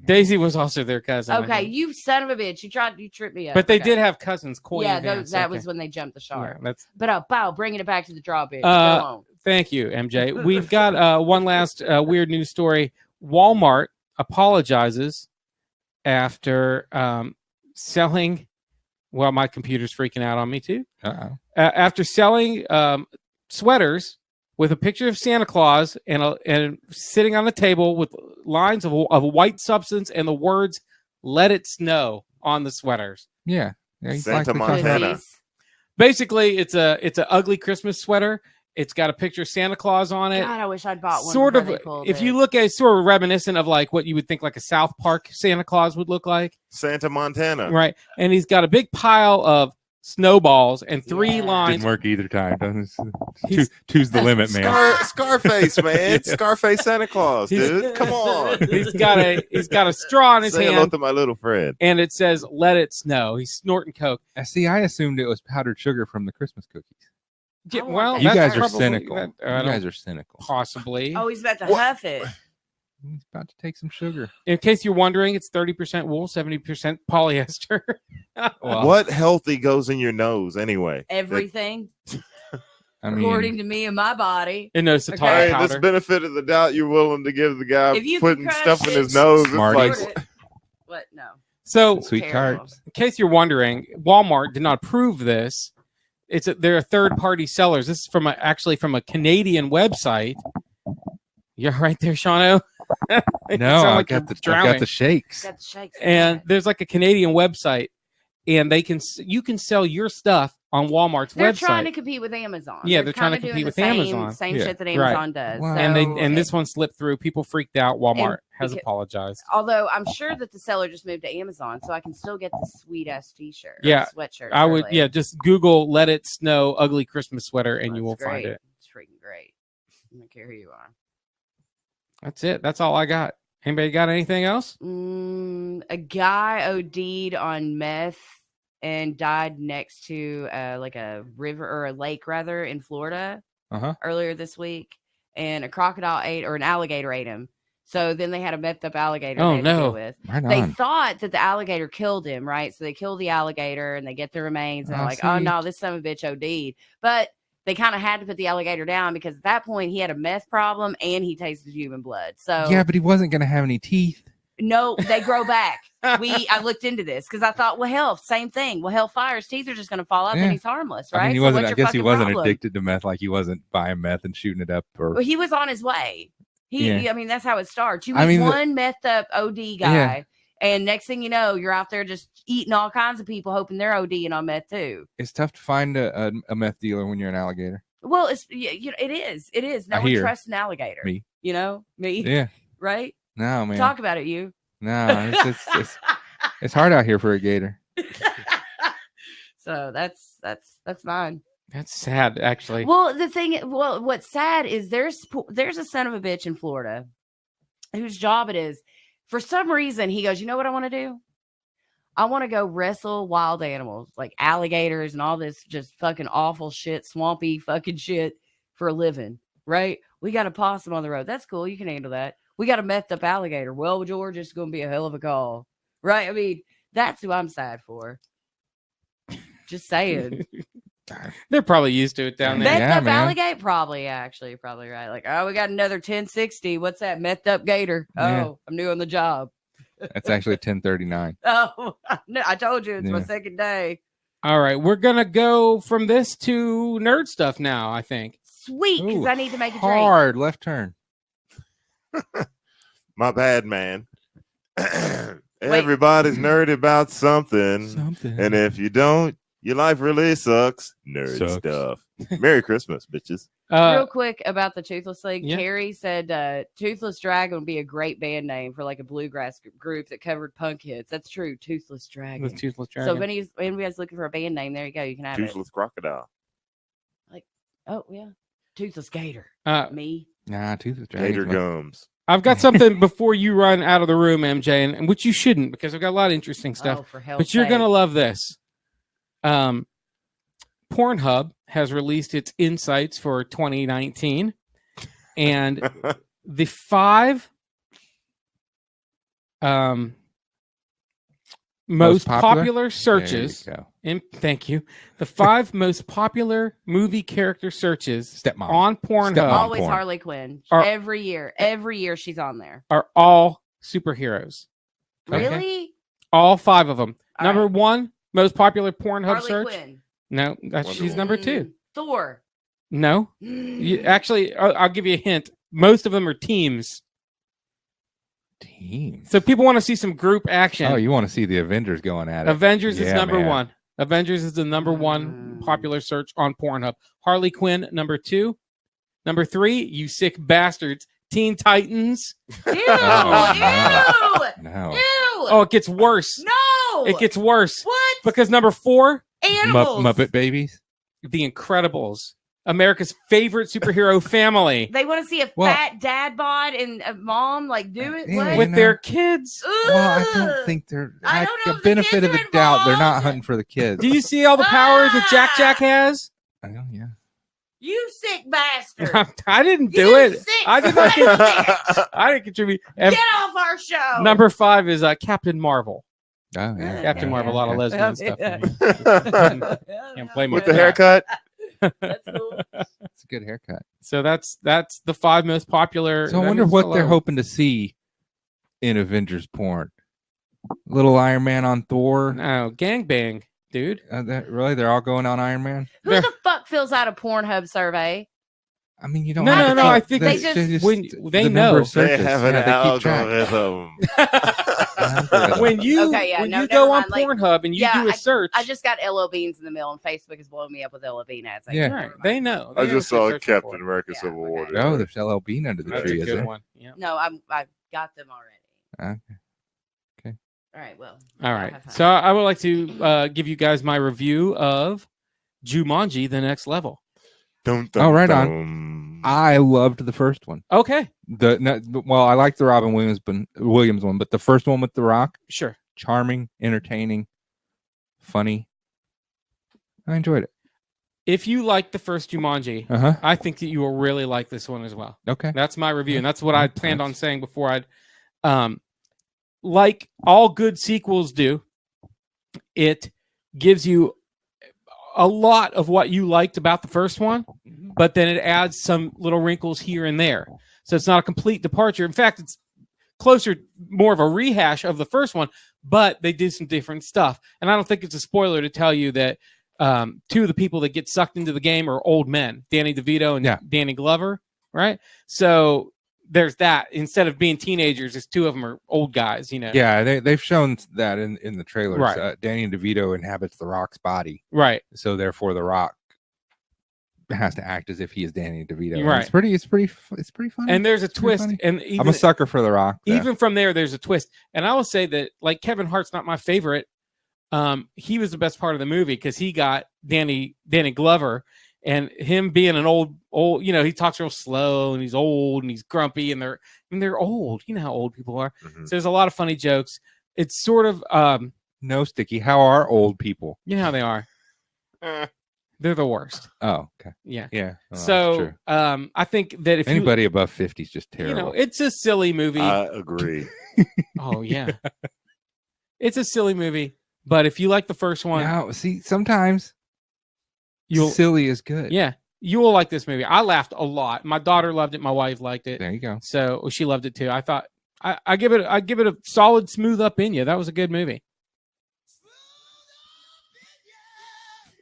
Daisy was also their cousin. Okay, you son of a bitch! You tripped me up. But they did have cousins, Coy yeah, and Vance. that was when they jumped the shark. Yeah, but bringing it back to the drawbridge. Go on. Thank you, MJ. We've got one last weird news story. Walmart apologizes after selling. Well, my computer's freaking out on me too. After selling sweaters with a picture of Santa Claus and sitting on a table with lines of a white substance and the words "Let it snow" on the sweaters. Yeah, Santa Montana. Basically, it's an ugly Christmas sweater. It's got a picture of Santa Claus on it. God, I wish I'd bought one. Sort of, if you look at it, sort of reminiscent of like what you would think like a South Park Santa Claus would look like. Santa Montana. Right. And he's got a big pile of snowballs and 3 lines. Didn't work either time. Two's the limit, man. Scarface, man. Scarface Santa Claus, dude. Come on. He's got a straw in his hand. Say hand. hello to my little friend. And it says, "Let it snow." He's snorting Coke. See, I assumed it was powdered sugar from the Christmas cookies. Yeah, well, you guys are cynical. You guys are cynical. Possibly. Oh, he's about to huff it. He's about to take some sugar. In case you're wondering, it's 30% wool, 70% polyester. What healthy goes in your nose anyway? Everything. I mean, According to me and my body. It knows the Okay. tar Hey, powder. this benefit of the doubt you're willing to give the guy If you putting can crush stuff in it, his nose. It's Smarties. like, What? No. So, sweet Terrible. tarts. in case you're wondering, Walmart did not approve this. They're third-party sellers. This is actually from a Canadian website. You're right there, Shano. No, I got the shakes. Got the shakes. And there's like a Canadian website, and you can sell your stuff on Walmart's They're website. trying to compete with Amazon. Yeah, they're trying to kinda compete doing with the same, Amazon. Same Yeah. shit that Amazon does. Wow. So, and this one slipped through. People freaked out. Walmart has apologized. although I'm sure that the seller just moved to Amazon, so I can still get the sweet ass T-shirt. Yeah, sweatshirt. I would, surely. just Google "Let It Snow" ugly Christmas sweater, and you will That's find great. it. It's freaking great. I don't care who you are. That's it. That's all I got. Anybody got anything else? A guy OD'd on meth and died next to like a river or a lake rather in Florida earlier this week, and a crocodile or an alligator ate him. So then they had a methed up alligator Oh, they had to no. deal with. Right They on. thought that the alligator killed him, right? So they kill the alligator and they get the remains, and they're like, oh see. no, this son of a bitch OD'd. But they kind of had to put the alligator down because at that point he had a meth problem and he tasted human blood. So Yeah, but he wasn't going to have any teeth. no, they grow back. I looked into this because I thought, well, hell, same thing. Well, hell, fire's teeth are just going to fall out, Yeah. and he's harmless, right? I mean, he So wasn't. what's I your guess he fucking wasn't problem? addicted to meth. Like he wasn't buying meth and shooting it up. Or Well, he was on his way. Yeah. I mean, that's how it starts. You I meet mean, one methed up OD guy, and next thing you know, you're out there just eating all kinds of people, hoping they're ODing on meth too. it's tough to find a meth dealer when you're an alligator. Well, it is. It is. No I one hear. trusts an alligator. Me. You know me. Yeah. Right. No, man. Talk about it, you. No, it's hard out here for a gator. So that's mine. That's sad, actually. Well, what's sad is there's a son of a bitch in Florida whose job it is. For some reason, he goes, you know what I want to do? I want to go wrestle wild animals like alligators and all this just fucking awful shit, swampy fucking shit for a living, right? We got a possum on the road. That's cool. You can handle that. We got a methed up alligator. Well, George, it's going to be a hell of a call, right? I mean, that's who I'm sad for. Just saying. They're probably used to it down there. Methed Yeah, up man. alligator? Probably right. Like, oh, we got another 1060. What's that? Methed up gator. Oh, Yeah. I'm new on the job. That's actually 1039. Oh, no, I told you it's my Yeah. second day. All right, we're gonna go from this to nerd stuff now. I think. Sweet, because Ooh, I need to make a drink. Hard left turn. my bad, man. Everybody's nerdy about something. And if you don't, your life really sucks. Nerd Sucks. stuff. Merry Christmas, bitches. Real quick about the Toothless League. yeah. Carrie said Toothless Dragon would be a great band name for like a bluegrass group that covered punk hits. That's true. Toothless Dragon. The Toothless So Dragon. if anybody's looking for a band name, there you go. You can have Toothless crocodile. it. Oh, yeah. Toothless Gator. Me. Nah, Toothless Gator Dragon. gums. I've got something before you run out of the room, MJ, and which you shouldn't because I've got a lot of interesting stuff. Oh, for hell's But you're sake. gonna love this. Pornhub has released its insights for 2019, and the 5 most popular searches. There you go. And thank you. The 5 most popular movie character searches Stepmom. on Pornhub Stepmom. Always porn. Harley Quinn. Are- Every year she's on there. are all superheroes. Okay. Really? All 5 of them. All Number right. 1 most popular Pornhub Harley search. Quinn. No, Wonder she's Woman. number 2. Thor. No, actually, I'll give you a hint. Most of them are teams. Team. So people want to see some group action. Oh, you want to see the Avengers going at it? Avengers is Yeah, number man. 1. Avengers is the number 1 popular search on Pornhub. Harley Quinn, number 2. Number 3, you sick bastards, Teen Titans. Ew! Oh, Ew! No. Ew! Oh, it gets worse. No! It gets worse. What? Because number 4, Animals. Muppet Babies. The Incredibles, America's favorite superhero family They want to see a Well- fat dad bod and a mom like do it. Yeah, What? with know. their kids. Well, I don't think they're. I don't know the if the benefit kids of the are doubt, they're not involved. hunting for the kids. Do you see all the powers that Jack has? I know, yeah. You sick bastard! I didn't do You it. sick I did not. bitch. I didn't contribute. And Get off our show. number 5 is Captain Marvel. Oh yeah. Captain Marvel, a lot of lesbian stuff. Yeah. Can't play With much the of that. haircut. That's cool. It's a good haircut. So that's the 5 most popular. So I wonder what they're hoping to see in Avengers porn. Little Iron Man on Thor. No, gangbang, dude. Really? They're all going on Iron Man? Who the fuck fills out a Pornhub survey? I mean, you don't. No. I think they just when they the know number of They searches. have an Yeah, they keep track. algorithm. when you Okay, yeah, when no, you never go on mind, like, Pornhub and you do a search, I just got LL Beans in the mail, and Facebook is blowing me up with LL Bean ads. Yeah. right, they know. I They know just what saw you're searching Captain for. America Yeah, Civil War. okay. today. Oh, there's LL Bean under the That's tree, a is good there? one. Yeah. No, I've got them already. Okay. All right, well. All y'all right. have fun. So I would like to give you guys my review of Jumanji: The Next Level. Dun, Oh, right on. dun. I loved the first one. Okay, I liked the Robin Williams one, but the first one with The Rock, sure. charming, entertaining, funny. I enjoyed it. If you like the first Jumanji, I think that you will really like this one as well. Okay. That's my review, and that's what I planned on saying before I'd. Like all good sequels do, it gives you a lot of what you liked about the first one, but then it adds some little wrinkles here and there. So it's not a complete departure. In fact, it's closer, more of a rehash of the first one, but they did some different stuff. And I don't think it's a spoiler to tell you that 2 of the people that get sucked into the game are old men, Danny DeVito and Danny Glover, right? So there's that. Instead of being teenagers, it's 2 of them are old guys, you know. Yeah, they've shown that in the trailers. Right. Danny DeVito inhabits The Rock's body, Right. so therefore The Rock has to act as if he is Danny DeVito. Right. And it's pretty funny. And there's a It's pretty twist, funny. and even, I'm a sucker for The Rock. even from there's a twist. And I will say that, like, Kevin Hart's not my favorite. He was the best part of the movie because he got Danny Glover, and him being an old, you know, he talks real slow and he's old and he's grumpy, and they're old. You know how old people are. Mhm. So there's a lot of funny jokes. It's sort of No, Sticky. How are old people? you know how they are. They're the worst. Oh, okay. Yeah. Yeah. Well, that's So true. I think that if Anybody above 50 is just you terrible. know, it's a silly movie. I agree. Oh yeah. It's a silly movie, but if you like the first one, Now, see, sometimes you'll silly is good. yeah, you will like this movie. I laughed a lot. My daughter loved it. My wife liked it. There you go. So she loved it too. I thought I give it a solid Smoothopinio. That was a good movie.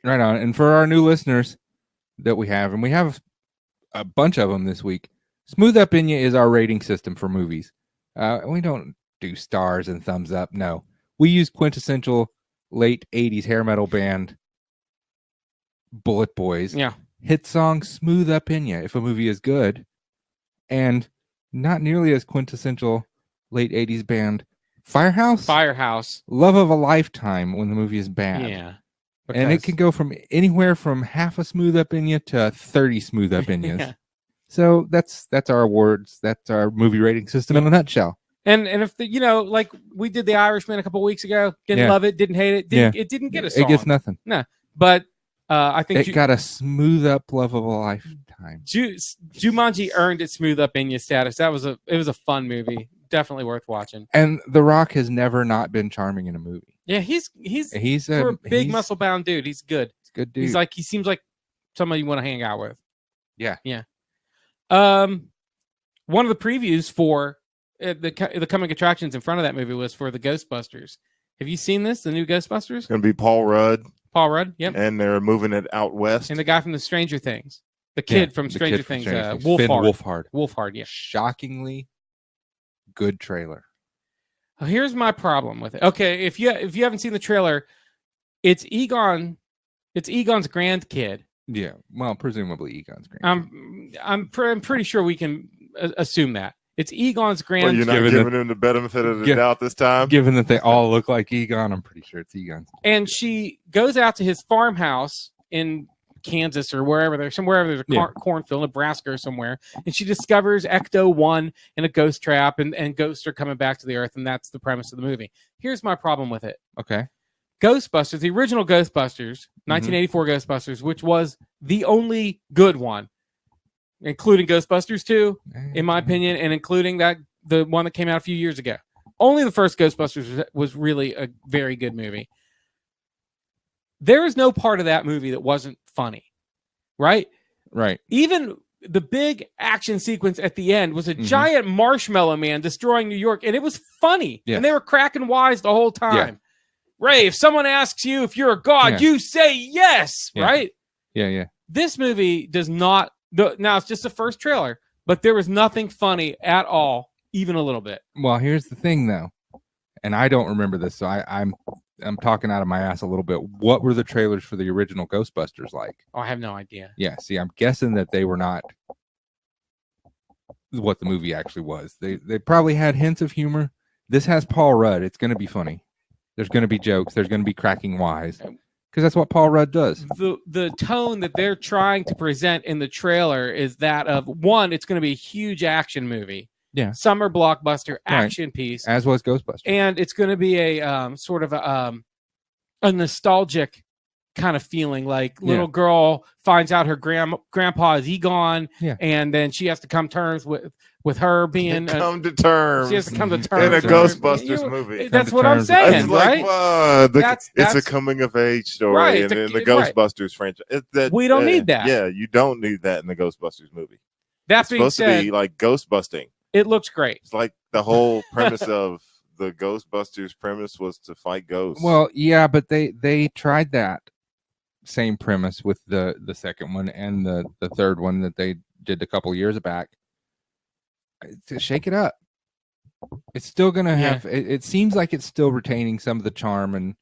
Right on. And for our new listeners that we have, and we have a bunch of them this week, Smoothopinio is our rating system for movies. We don't do stars and thumbs up. No, we use quintessential late 80s hair metal band Bullet Boys. Yeah. Hit song Smoothopinio if a movie is good, and not nearly as quintessential late 80s band Firehouse. Love of a Lifetime when the movie is bad. Yeah. And it can go from anywhere from half a Smoothopinio to 30 Smoothopinions. Yeah. So that's our awards. That's our movie rating system in a nutshell. And if you know, like we did The Irishman a couple weeks ago, didn't Yeah. love it, didn't hate it, it didn't get a song. It gets nothing. But I think It got a smooth up love of a lifetime. Jumanji earned its Smoothopinio status. It was a fun movie, definitely worth watching. And The Rock has never not been charming in a movie. Yeah, he's For a big muscle bound dude. He's good. He's a good dude. He seems like somebody you want to hang out with. Yeah. One of the previews for the coming attractions in front of that movie was for the Ghostbusters. Have you seen this? The new Ghostbusters? It's going to be Paul Rudd. Paul Rudd. Yep. And they're moving it out west. And the guy from the Stranger Things. The kid from Stranger Things. Wolfhard. Wolfhard. Yeah. Shockingly good trailer. Here's my problem with it. Okay, if you haven't seen the trailer, it's Egon's grandkid. Yeah, well, presumably Egon's grandkid. I'm pretty sure we can assume that it's Egon's Well, grandkid. you're not giving him the benefit of the doubt this time? Given that they all look like Egon, I'm pretty sure it's Egon. And she goes out to his farmhouse in Kansas or wherever there's a cornfield, Nebraska or somewhere, and she discovers Ecto-1 in a ghost trap, and ghosts are coming back to the earth, and that's the premise of the movie. Here's my problem with it. Okay. Ghostbusters, the original Ghostbusters, 1984 Ghostbusters, which was the only good one, including Ghostbusters 2, in my opinion, and including the one that came out a few years ago. only the first Ghostbusters was really a very good movie. There is no part of that movie that wasn't funny, right? Right. Even the big action sequence at the end was a giant marshmallow man destroying New York, and it was funny. Yes. And they were cracking wise the whole time. Yeah. Ray, if someone asks you if you're a god, you say yes, right? Yeah. This movie does not. Now, it's just the first trailer, but there was nothing funny at all, even a little bit. Well, here's the thing, though, and I don't remember this, so I'm talking out of my ass a little bit. What were the trailers for the original Ghostbusters like? Oh, I have no idea. Yeah, see, I'm guessing that they were not what the movie actually was. They probably had hints of humor. This has Paul Rudd. It's going to be funny. There's going to be jokes. There's going to be cracking wise. Because that's what Paul Rudd does. The tone that they're trying to present in the trailer is that of, one, it's going to be a huge action movie. Yeah. Summer blockbuster action piece. As was Ghostbusters. And it's going to be a sort of a nostalgic kind of feeling, like little girl finds out her grandpa is Egon, and then she has to come terms with her being come to terms. She has to come to terms in a Ghostbusters movie. That's what I'm saying, right? It's a coming of age story, right, in the Ghostbusters franchise. We don't need that. Yeah, you don't need that in the Ghostbusters movie. That's supposed to be like ghostbusting. It looks great. It's like the whole premise of the Ghostbusters premise was to fight ghosts. Well, yeah, but they tried that same premise with the second one and the third one that they did a couple years back. To shake it up, it's still gonna have. It seems like it's still retaining some of the charm and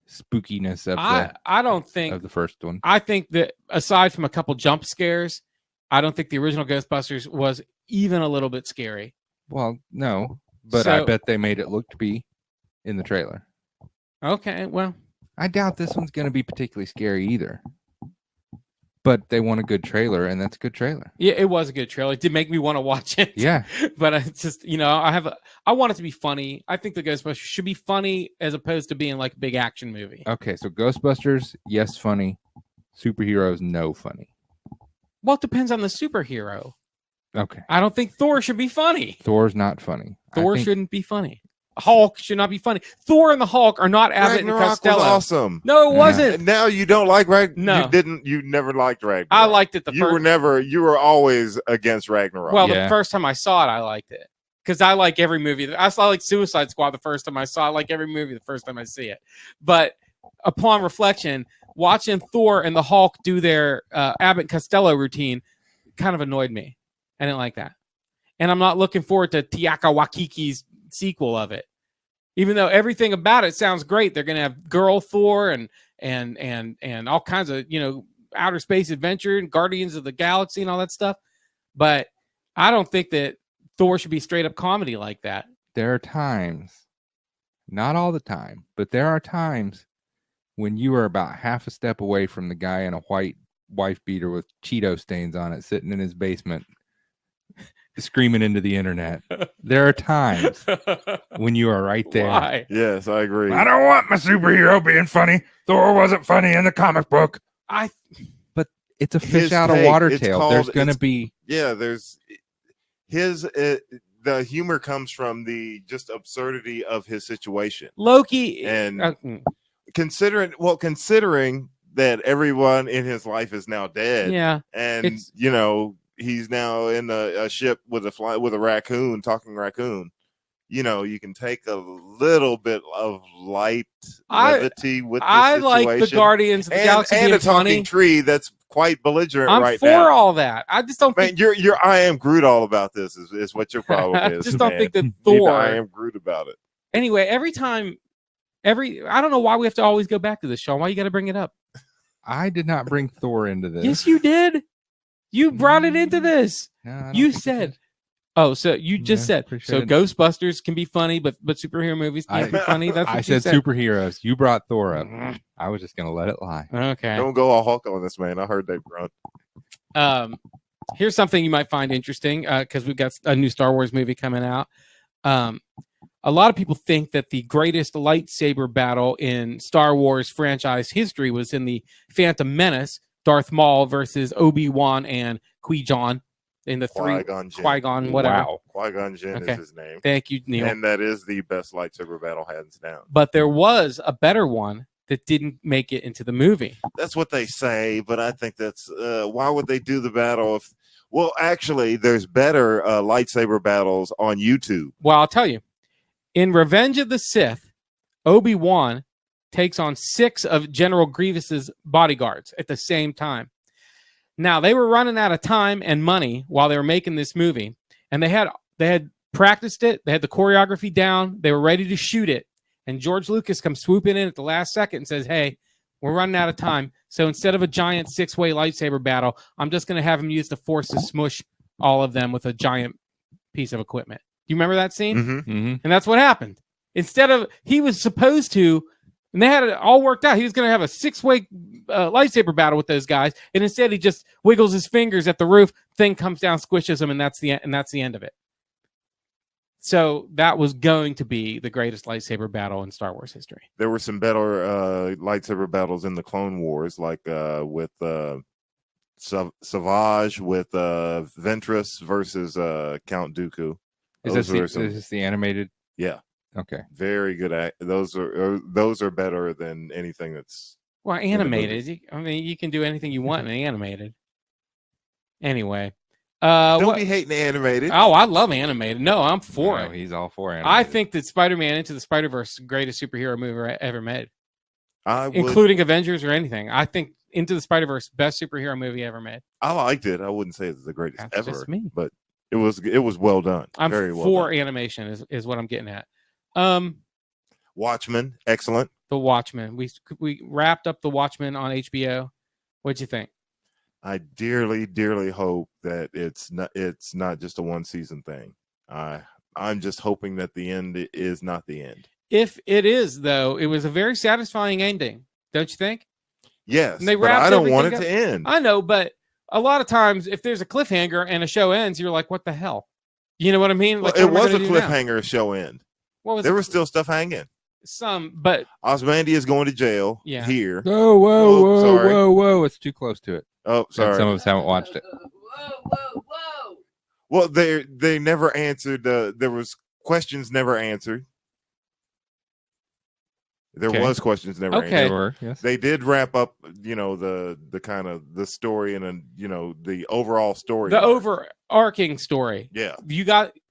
spookiness of I don't think of the first one. I think that aside from a couple jump scares, I don't think the original Ghostbusters was even a little bit scary. Well, no, but I bet they made it look to be in the trailer. Okay, well, I doubt this one's going to be particularly scary either. But they want a good trailer, and that's a good trailer. Yeah, it was a good trailer. It did make me want to watch it. Yeah. But I just, I want it to be funny. I think the Ghostbusters should be funny as opposed to being like a big action movie. Okay, so Ghostbusters, yes, funny. Superheroes, no funny. Well, it depends on the superhero. Okay. I don't think Thor should be funny. Thor's not funny. Thor shouldn't be funny. Hulk should not be funny. Thor and the Hulk are not Abbott and Costello. Was awesome. No, it wasn't. Now you don't like Ragnarok. No, you never liked Ragnarok. I liked it You were always against Ragnarok. Well, the first time I saw it, I liked it because I like every movie. I saw like Suicide Squad the first time I saw it. I like every movie the first time I see it. But upon reflection, watching Thor and the Hulk do their Abbott and Costello routine kind of annoyed me. I didn't like that. And I'm not looking forward to Taika Waititi's sequel of it. Even though everything about it sounds great. They're going to have girl Thor and all kinds of, outer space adventure and Guardians of the Galaxy and all that stuff. But I don't think that Thor should be straight up comedy like that. There are times, not all the time, but there are times when you are about half a step away from the guy in a white wife beater with Cheeto stains on it sitting in his basement screaming into the internet. There are times when you are right there. Why? Yes, I agree. I don't want my superhero being funny. Thor wasn't funny in the comic book. But it's a fish out of water tale. There's going to be... Yeah, there's... the humor comes from the just absurdity of his situation. Loki... And considering that everyone in his life is now dead. Yeah. And, he's now in a ship with a raccoon, talking raccoon. You can take a little bit of light levity with the situation. I like the Guardians of the Galaxy and being a talking funny. tree that's quite belligerent I'm now. I'm for all that. I just don't think... you're I am Groot all about this is what your problem is. I just don't think that Thor... I am Groot about it. Anyway, I don't know why we have to always go back to this, Sean. Why you got to bring it up? I did not bring Thor into this. Yes, you did. You brought it into this. No, you said, so you just said, so Ghostbusters can be funny, but superhero movies can't be funny. That's what I said superheroes. You brought Thor up. I was just going to let it lie. Okay. Don't go all Hulk on this, man. I heard they've grown. Here's something you might find interesting because we've got a new Star Wars movie coming out. A lot of people think that the greatest lightsaber battle in Star Wars franchise history was in the Phantom Menace, Darth Maul versus Obi-Wan and Qui-Gon in the Qui-Gon Jinn. Qui-Gon, whatever. Wow. Qui-Gon Jinn Okay. is his name. Thank you, Neil. And that is the best lightsaber battle hands down. But there was a better one that didn't make it into the movie. That's what they say, but I think that's why would they do the battle if? Well, actually, there's better lightsaber battles on YouTube. Well, I'll tell you. In Revenge of the Sith, Obi-Wan takes on 6 of General Grievous's bodyguards at the same time. Now, they were running out of time and money while they were making this movie, and they had practiced it. They had the choreography down. They were ready to shoot it. And George Lucas comes swooping in at the last second and says, hey, we're running out of time. So instead of a giant 6-way lightsaber battle, I'm just going to have him use the Force to smush all of them with a giant piece of equipment. You remember that scene? Mm-hmm. Mm-hmm. And that's what happened. Instead of, he was supposed to, and they had it all worked out. He was going to have a 6-way lightsaber battle with those guys. And instead he just wiggles his fingers at the roof, thing comes down, squishes him, and that's the end of it. So that was going to be the greatest lightsaber battle in Star Wars history. There were some better lightsaber battles in the Clone Wars, like with Savage with Ventress versus Count Dooku. Is this the animated? Yeah. Okay. Very good. Those are better than anything that's animated. I mean, you can do anything you want in animated. Anyway. Don't be hating animated. Oh, I love animated. No, I'm for it. He's all for animated. I think that Spider-Man Into the Spider-Verse is the greatest superhero movie ever made. Including Avengers or anything. I think Into the Spider-Verse, best superhero movie ever made. I liked it. I wouldn't say it's the greatest That's ever, just me. but it was well done. I'm very well for done. animation is what I'm getting at. Watchmen, excellent. The Watchmen. We wrapped up The Watchmen on HBO. What'd you think? I dearly, dearly hope that it's not just a one season thing. I'm just hoping that the end is not the end. If it is, though, it was a very satisfying ending, don't you think? Yes, and they but I don't want it to end. I know, but a lot of times, if there's a cliffhanger and a show ends, you're like, "What the hell?" You know what I mean? Like, it was a cliffhanger show end. What was there was still stuff hanging. But Ozymandias going to jail. Yeah. Here. Whoa! It's too close to it. Oh, sorry. Some of us haven't watched it. Whoa! Well, they never answered. There was questions never answered. There was questions never answered. There were, yes. They did wrap up, the kind of the story and the overall story. The overarching story. Yeah.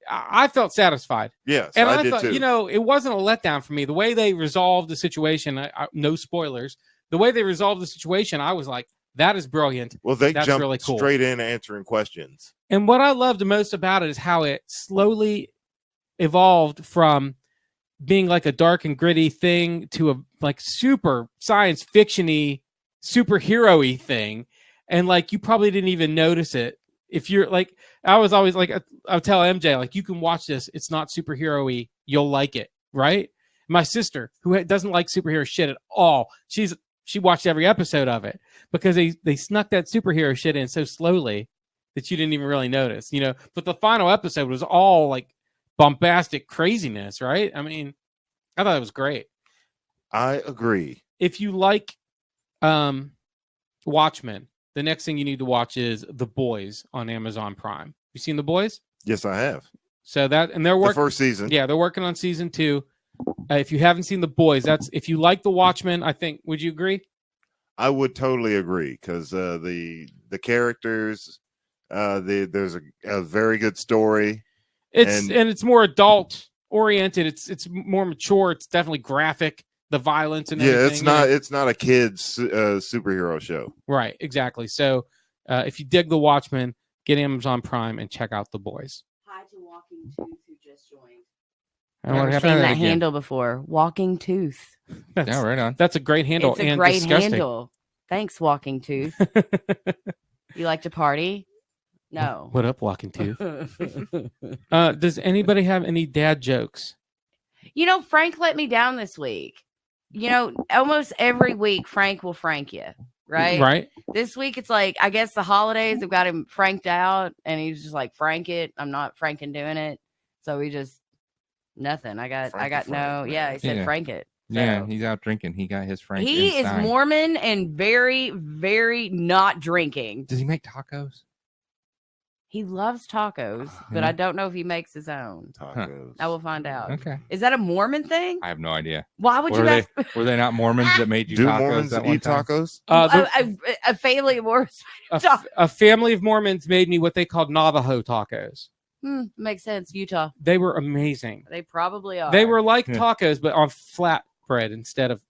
I felt satisfied. Yes, and I did thought, too. It wasn't a letdown for me. The way they resolved the situation, no spoilers. The way they resolved the situation, I was like, that is brilliant. Well, they That's jumped really cool. straight in answering questions. And what I loved most about it is how it slowly evolved from being like a dark and gritty thing to a like super science fiction-y, superhero-y thing. And like, you probably didn't even notice it. If you're like, I was always like, I'll tell MJ, like, you can watch this. It's not superhero-y. You'll like it. Right. My sister, who doesn't like superhero shit at all, she watched every episode of it because they snuck that superhero shit in so slowly that you didn't even really notice, but the final episode was all like bombastic craziness, right? I mean, I thought it was great. I agree. If you like Watchmen, the next thing you need to watch is The Boys on Amazon Prime. You seen The Boys? Yes, I have. So they're working the first season. Yeah, they're working on season 2. If you haven't seen The Boys, if you like The Watchmen, I think, would you agree? I would totally agree because the characters, there's a very good story. It's more adult oriented. It's more mature. It's definitely graphic. The violence and everything. It's not a kids superhero show. Right, exactly. So if you dig The Watchmen, get Amazon Prime and check out The Boys. Hi to Walking Tooth who just joined. I've never seen that handle before. Walking Tooth. Yeah, right on. That's a great handle. It's a great handle. Thanks, Walking Tooth. You like to party? No. What up, Walking Tooth? Does anybody have any dad jokes? Frank let me down this week. Almost every week Frank will frank you, right? Right. This week it's like, I guess the holidays have got him franked out and he's just like, frank it. I'm not franking doing it. So we just nothing. I got no. Yeah, he said frank it. So. Yeah, he's out drinking. He got his frank. He inside. is Mormon and very, very not drinking. Does he make tacos? He loves tacos, but I don't know if he makes his own. Tacos. I will find out. Okay. Is that a Mormon thing? I have no idea. Why would you Were ask? were they not Mormons that made you Do tacos Mormons that one eat time? tacos? A family of Mormons. A family of Mormons made me what they called Navajo tacos. Makes sense. Utah. They were amazing. They probably are. They were like tacos, but on flat bread instead of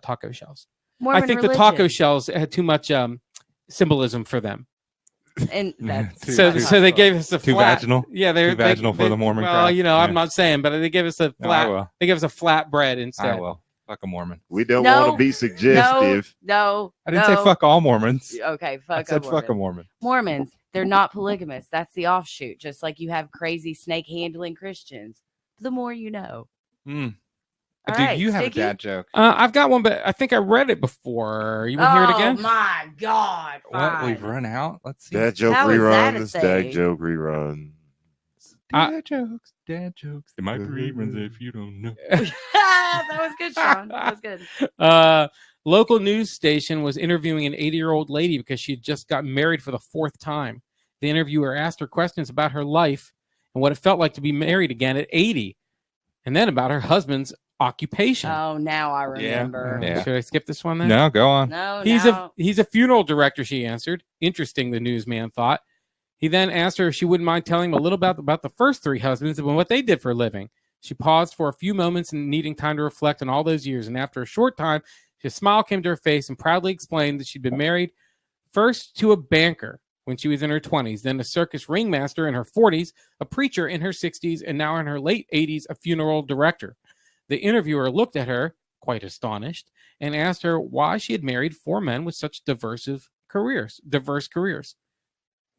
taco shells. Mormon I think religion. the taco shells had too much symbolism for them. And that's So they gave us a Too flat. vaginal? Yeah, they're Too vaginal for the Mormon Well, crowd? you know, Yeah. I'm not saying, but they gave us a flat. will. They gave us a flat bread instead. I will. Fuck a Mormon. We don't No, want to be suggestive. No. I didn't say fuck all Mormons. Okay, fuck. I said fuck a Mormon. Mormons, they're not polygamous. That's the offshoot. Just like you have crazy snake handling Christians. The more you know. All Do right, you have Sticky? a dad joke? I've got one, but I think I read it before. You want to hear it again? Oh my God! What? fine. We've run out? Let's see. Dad joke How is that a reruns. Dad thing? joke reruns. Dad jokes. Dad jokes. They might be reruns if you don't know. That was good, Sean. That was good. Local news station was interviewing an 80-year-old lady because she had just got married for the 4th time. The interviewer asked her questions about her life and what it felt like to be married again at 80, and then about her husband's occupation. Oh, now I remember. Yeah. Should I skip this one then? No, go on. No, He's a funeral director, she answered. Interesting, the newsman thought. He then asked her if she wouldn't mind telling him a little about the first 3 husbands and what they did for a living. She paused for a few moments and needing time to reflect on all those years, and after a short time, a smile came to her face and proudly explained that she'd been married first to a banker when she was in her 20s, then a circus ringmaster in her 40s, a preacher in her 60s, and now in her late 80s, a funeral director. The interviewer looked at her, quite astonished, and asked her why she had married 4 men with such diverse careers.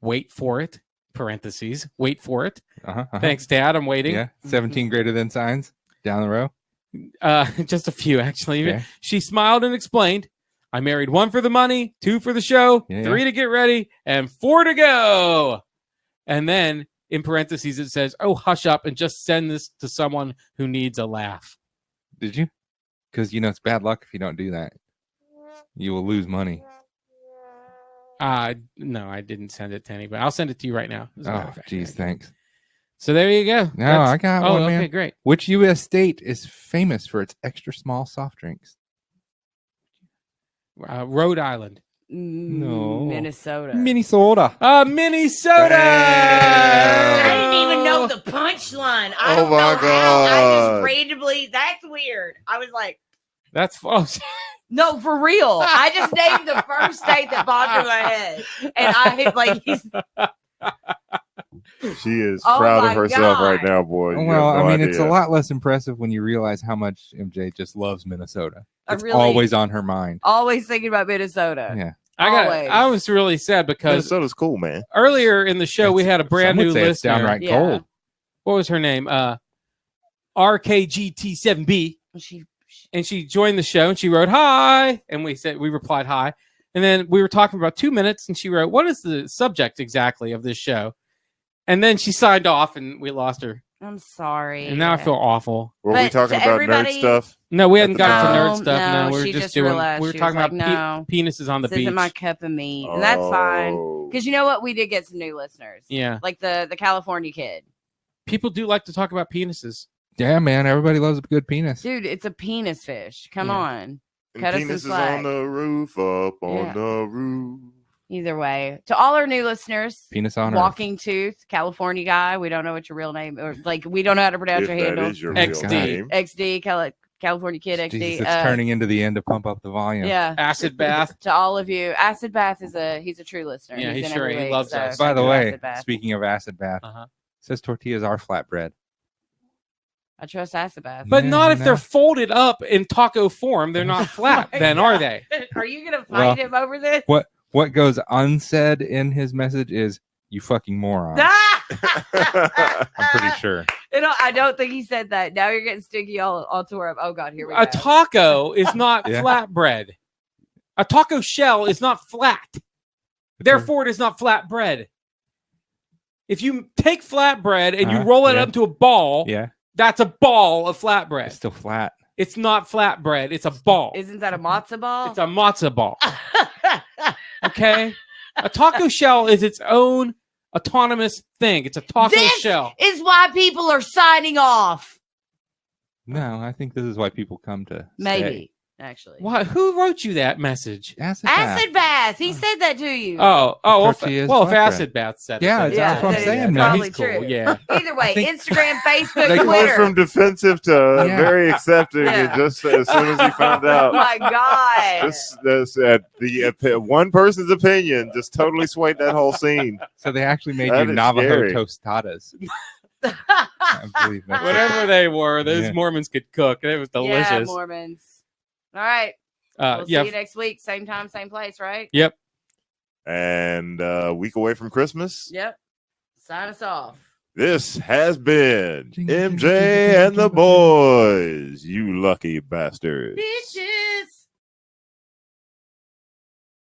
Wait for it. Parentheses. Wait for it. Thanks, Dad. I'm waiting. Yeah. 17 greater than signs down the row. Just a few, actually. Okay. She smiled and explained, I married 1 for the money, 2 for the show, Yeah, 3 to get ready, and 4 to go. And then in parentheses, it says, oh, hush up and just send this to someone who needs a laugh. Did you? Because, it's bad luck if you don't do that. You will lose money. No, I didn't send it to anybody. I'll send it to you right now. As a matter Oh, of fact. geez, thanks. So there you go. No, I got one, okay, man. great. Which U.S. state is famous for its extra small soft drinks? Rhode Island. No. Minnesota. Minnesota. Minnesota. I didn't even know the punchline. I Oh don't my know how. I God. just randomly. That's weird. I was like, That's false. no, for real. I just named the first state that popped in my head, and I like he's. She is Oh proud my of herself right God. now, boy. You Well, have no it's a idea. lot less impressive when you realize how much MJ just loves Minnesota. I It's really- always on her mind. Always thinking about Minnesota. Yeah. Always. I was really sad because Minnesota's cool, man. earlier in the show we had a brand Some would new say it's listener. downright Yeah. cold. What was her name? RKGT7B. And she joined the show and she wrote hi, and we replied hi, and then we were talking for about 2 minutes, and she wrote, what is the subject exactly of this show? And then she signed off and we lost her, I'm sorry. and now I feel awful. Were we But talking to about everybody- nerd stuff? No, we hadn't gotten to No, nerd stuff. No, no, we were she just just doing. realized. We were She talking was about like, no, penises on the this beach. isn't my cup of meat, and that's fine. Oh. Because you know what, we did get some new listeners. Yeah, Like the California kid, people do like to talk about penises. Yeah, man. Everybody loves a good penis. dude. It's a penis fish. Come Yeah. on. And Cut us some penis is slack. on the roof, up on Yeah. the roof. Either way, to all our new listeners, Penis on Earth. Walking Tooth, California guy. We don't know what your real name, or like we don't know how to pronounce If your that handle. is your XD. real name. XD, California kid, XD. Jesus, it's turning into the end to pump up the volume. Yeah. Acid bath. To all of you, Acid Bath he's a true listener. Yeah, He's he's in sure- every he week, loves so us. By the thank you, way, Acid Bath. speaking of acid bath, Uh-huh. says tortillas are flatbread. I trust Acid Bath. But Yeah, not if no. they're folded up in taco form. They're not flat. my Then are they? Are you gonna Well, fight him over this? What goes unsaid in his message is "you fucking moron." Ah! I'm pretty sure. I don't think he said that. Now you're getting sticky all tore up. Oh God, here we go. A taco is not Yeah. flatbread. A taco shell is not flat. Therefore, it is not flatbread. If you take flatbread and you roll it yeah. up to a ball, Yeah, that's a ball of flatbread. it's still flat. It's not flatbread. It's a ball. Isn't that a matzo ball? It's a matzo ball. Okay? A taco shell is its own autonomous thing. It's a taco shell. This is why people are signing off. No, I think this is why people come to Maybe. stay. Actually, Why? Who wrote you that message? Acid Bath. He said that to you. Well, if boyfriend. Acid Bath said it, Yeah, then that's what I'm saying. Probably he's cool. true. Yeah. Either way, Instagram, Facebook, They went Twitter. from defensive to very accepting Yeah. just as soon as he found Oh out. my God. The one person's opinion just totally swayed that whole scene. So they actually made That you is Navajo scary. tostadas. I believe that's Whatever they were, those Yeah. Mormons could cook. It was delicious. Yeah, Mormons. All right. We'll see yeah. you next week. Same time, same place, right? Yep. And a week away from Christmas, Yep. Sign us off. this has been MJ and the boys. You lucky bastards. Bitches.